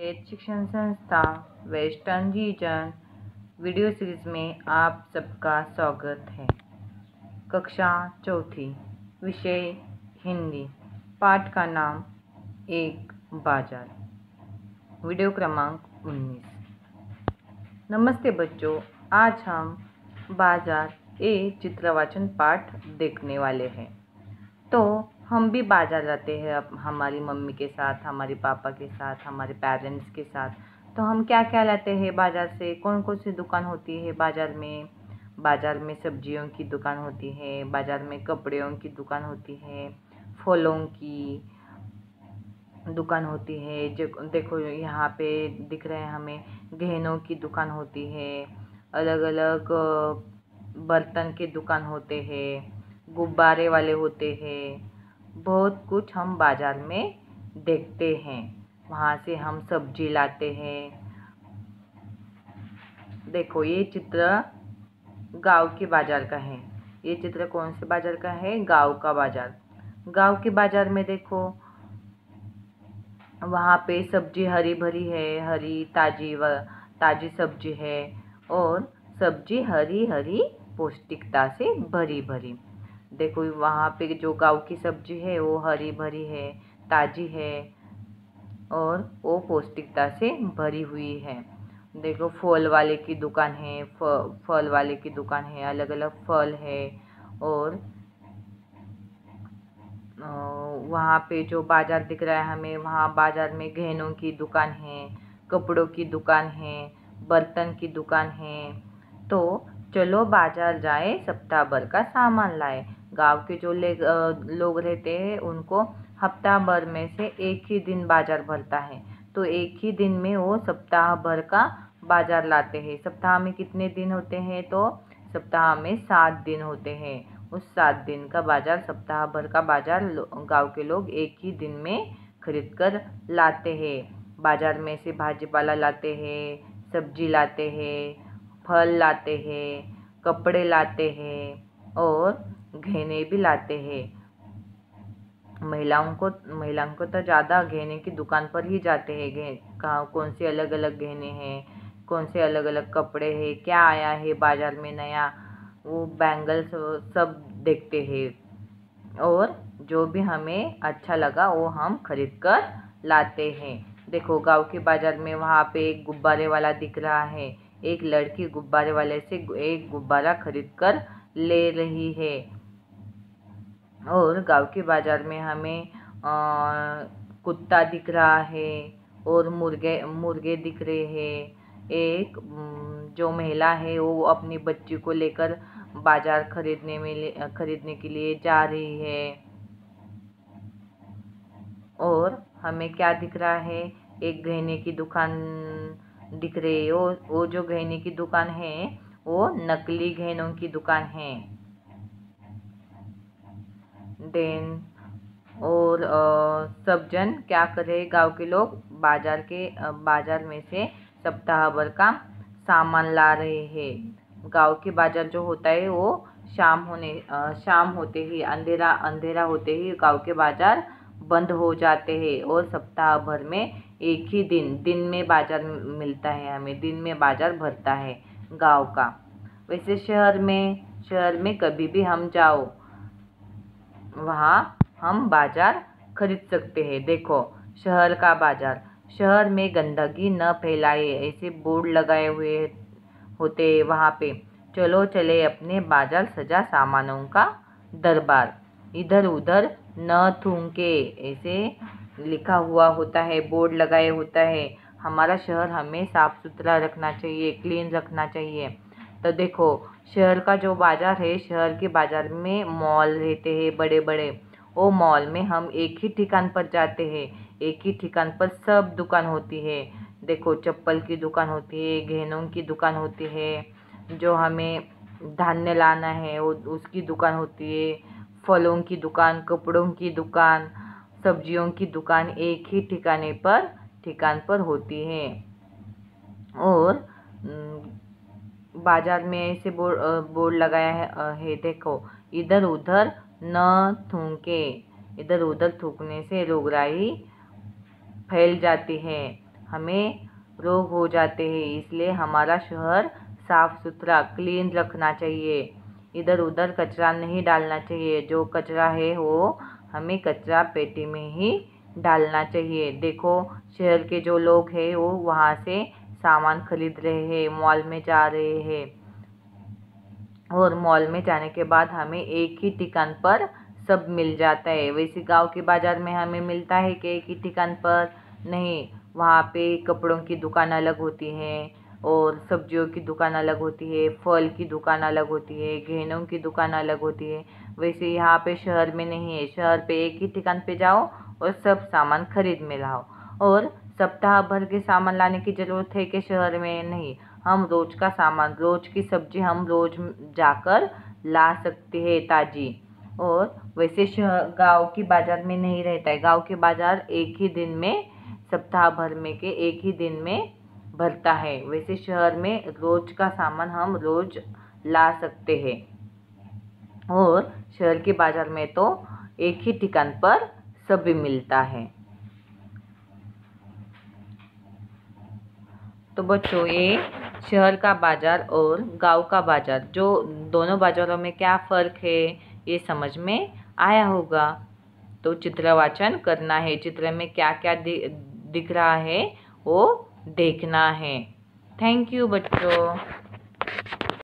वेद शिक्षण संस्था western region video series में आप सबका स्वागत है। कक्षा चौथी, विषय हिंदी, पाठ का नाम एक बाजार, वीडियो क्रमांक 19। नमस्ते बच्चों, आज हम बाजार ए चित्रवाचन पाठ देखने वाले हैं। तो हम भी बाजार जाते हैं अब हमारी मम्मी के साथ, हमारे पापा के साथ, हमारे पेरेंट्स के साथ। तो हम क्या क्या लाते हैं बाज़ार से, कौन कौन सी दुकान होती है बाज़ार में। बाज़ार में सब्जियों की दुकान होती है, बाज़ार में कपड़ों की दुकान होती है, फलों की दुकान होती है। जो देखो यहाँ पे दिख रहे हैं हमें, गहनों की दुकान होती है, अलग अलग बर्तन की दुकान होते हैं, गुब्बारे वाले होते हैं। बहुत कुछ हम बाज़ार में देखते हैं। वहाँ से हम सब्जी लाते हैं। देखो ये चित्र गांव के बाज़ार का है। ये चित्र कौन से बाज़ार का है? गांव का बाज़ार। गांव के बाज़ार में देखो वहाँ पे सब्जी हरी भरी है, हरी ताज़ी सब्जी है और सब्जी हरी हरी पौष्टिकता से भरी भरी। देखो वहाँ पे जो गांव की सब्जी है वो हरी भरी है, ताज़ी है और वो पौष्टिकता से भरी हुई है। देखो फल वाले की दुकान है, फल वाले की दुकान है, अलग अलग फल है। और वहाँ पे जो बाज़ार दिख रहा है हमें, वहाँ बाज़ार में गहनों की दुकान है, कपड़ों की दुकान है, बर्तन की दुकान है। तो चलो बाज़ार जाए, सप्ताह भर का सामान लाए। गांव के जो लोग रहते हैं उनको हफ्ता भर में से एक ही दिन बाज़ार भरता है। तो एक ही दिन में वो सप्ताह भर का बाज़ार लाते हैं। सप्ताह में कितने दिन होते हैं? तो सप्ताह में 7 दिन होते हैं। उस 7 दिन का बाज़ार, सप्ताह भर का बाज़ार गांव के लोग एक ही दिन में खरीद कर लाते हैं। बाज़ार में से भाजीपाला लाते हैं, सब्जी लाते हैं, फल लाते हैं, कपड़े लाते हैं और गहने भी लाते हैं। महिलाओं को तो ज़्यादा गहने की दुकान पर ही जाते हैं। कहाँ कौन से अलग अलग गहने हैं, कौन से अलग अलग कपड़े हैं, क्या आया है बाज़ार में नया, वो बैंगल्स सब देखते हैं। और जो भी हमें अच्छा लगा वो हम खरीद कर लाते हैं। देखो गांव के बाज़ार में वहाँ पे एक गुब्बारे वाला दिख रहा है। एक लड़की गुब्बारे वाले से एक गुब्बारा खरीद कर ले रही है। और गांव के बाज़ार में हमें कुत्ता दिख रहा है और मुर्गे दिख रहे हैं। एक जो महिला है वो अपनी बच्ची को लेकर बाज़ार खरीदने के लिए जा रही है। और हमें क्या दिख रहा है? एक गहने की दुकान दिख रही है। वो जो गहने की दुकान है वो नकली गहनों की दुकान है। देन और सब जन क्या कर रहे? गांव के लोग बाज़ार में से सप्ताह भर का सामान ला रहे हैं। गांव के बाज़ार जो होता है वो शाम होते ही, अंधेरा होते ही गांव के बाज़ार बंद हो जाते हैं। और सप्ताह भर में एक ही दिन में बाज़ार मिलता है, हमें दिन में बाज़ार भरता है गांव का। वैसे शहर में कभी भी हम जाओ वहाँ हम बाज़ार खरीद सकते हैं। देखो शहर का बाज़ार, शहर में गंदगी न फैलाए ऐसे बोर्ड लगाए हुए होते वहाँ पे। चलो चले अपने बाज़ार सजा सामानों का दरबार, इधर उधर न थूके ऐसे लिखा हुआ होता है, बोर्ड लगाए होता है। हमारा शहर हमें साफ़ सुथरा रखना चाहिए, क्लीन रखना चाहिए। तो देखो शहर का जो बाज़ार है, शहर के बाज़ार में मॉल रहते हैं बड़े बड़े। वो मॉल में हम एक ही ठिकान पर जाते हैं, एक ही ठिकान पर सब दुकान होती है। देखो चप्पल की दुकान होती है, गहनों की दुकान होती है, जो हमें धान्य लाना है वो उसकी दुकान होती है, फलों की दुकान, कपड़ों की दुकान, सब्जियों की दुकान एक ही ठिकान पर होती है। और बाज़ार में ऐसे बोर्ड लगाया है देखो, इधर उधर न थूके। इधर उधर थूकने से रोगराई फैल जाती है। हमें रोग हो जाते हैं। इसलिए हमारा शहर साफ सुथरा क्लीन रखना चाहिए। इधर उधर कचरा नहीं डालना चाहिए। जो कचरा है वो हमें कचरा पेटी में ही डालना चाहिए। देखो शहर के जो लोग हैं वो वहाँ से सामान खरीद रहे हैं, मॉल में जा रहे हैं, और मॉल में जाने के बाद हमें एक ही ठिकान पर सब मिल जाता है। वैसे गांव के बाज़ार में हमें मिलता है कि एक ही ठिकान पर नहीं, वहाँ पे कपड़ों की दुकान अलग होती है, और सब्जियों की दुकान अलग होती है, फल की दुकान अलग होती है, गहनों की दुकान अलग होती है। वैसे यहाँ पे शहर में नहीं है। शहर पे एक ही ठिकान पे जाओ और सब सामान खरीद में लाओ। और सप्ताह भर के सामान लाने की ज़रूरत है कि शहर में नहीं, हम रोज का सामान, रोज की सब्जी हम रोज जाकर ला सकते हैं ताज़ी। और वैसे गांव की बाज़ार में नहीं रहता है। गांव के बाज़ार एक ही दिन में, सप्ताह भर में के एक ही दिन में भरता है। वैसे शहर में रोज का सामान हम रोज ला सकते हैं, और शहर के बाज़ार में तो एक ही ठिकान पर सभी मिलता है। तो बच्चों, ये शहर का बाज़ार और गांव का बाज़ार, जो दोनों बाज़ारों में क्या फ़र्क है ये समझ में आया होगा। तो चित्रवाचन करना है। चित्र में क्या क्या दिख रहा है वो देखना है। थैंक यू बच्चों।